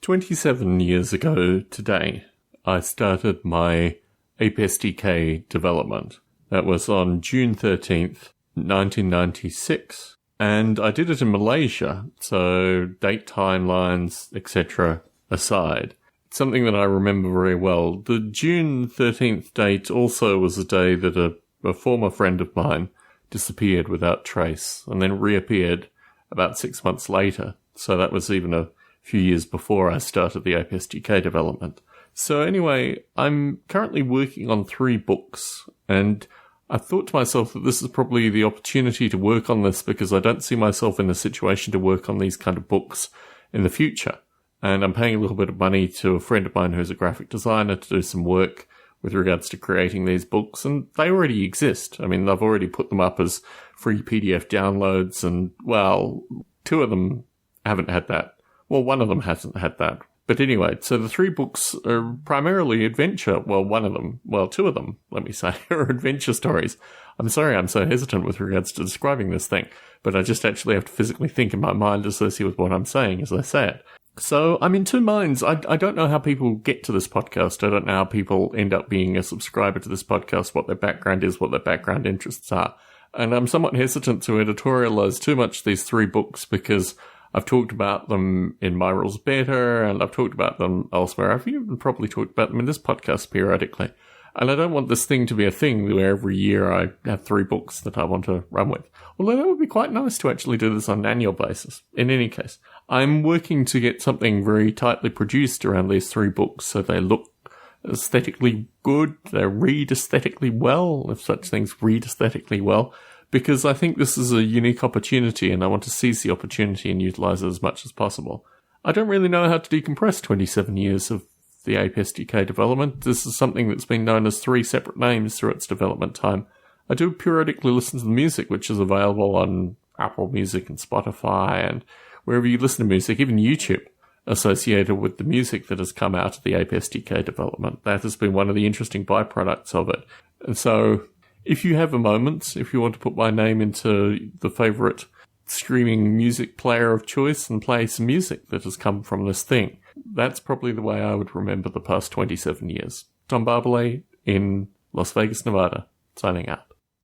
27 years ago today, I started my Ape SDK development. That was on June 13th, 1996, and I did it in Malaysia, so date timelines, etc. aside. It's something that I remember very well. The June 13th date also was a day that a former friend of mine disappeared without trace, and then reappeared about 6 months later, so that was even a few years before I started the Ape SDK development. So anyway, I'm currently working on 3 books, and I thought to myself that this is probably the opportunity to work on this because I don't see myself in a situation to work on these kind of books in the future. And I'm paying a little bit of money to a friend of mine who's a graphic designer to do some work with regards to creating these books, and they already exist. I mean, I've already put them up as free PDF downloads, and, well, 2 of them haven't had that. Well, 1 of them hasn't had that. But anyway, so the 3 books are primarily adventure. Well, 2 of them, let me say, are adventure stories. I'm sorry I'm so hesitant with regards to describing this thing, but I just actually have to physically think in my mind associated with what I'm saying as I say it. So I'm in 2 minds. I don't know how people get to this podcast. I don't know how people end up being a subscriber to this podcast, what their background is, what their background interests are. And I'm somewhat hesitant to editorialize too much these 3 books because I've talked about them in My Rules Better, and I've talked about them elsewhere. I've even probably talked about them in this podcast periodically. And I don't want this thing to be a thing where every year I have 3 books that I want to run with. Although that would be quite nice to actually do this on an annual basis. In any case, I'm working to get something very tightly produced around these 3 books so they look aesthetically good, they read aesthetically well, if such things read aesthetically well, because I think this is a unique opportunity and I want to seize the opportunity and utilize it as much as possible. I don't really know how to decompress 27 years of the Ape SDK development. This is something that's been known as 3 separate names through its development time. I do periodically listen to the music, which is available on Apple Music and Spotify and wherever you listen to music, even YouTube, associated with the music that has come out of the Ape SDK development. That has been one of the interesting byproducts of it. And so, if you have a moment, if you want to put my name into the favourite streaming music player of choice and play some music that has come from this thing, that's probably the way I would remember the past 27 years. Tom Barbalet in Las Vegas, Nevada, signing out.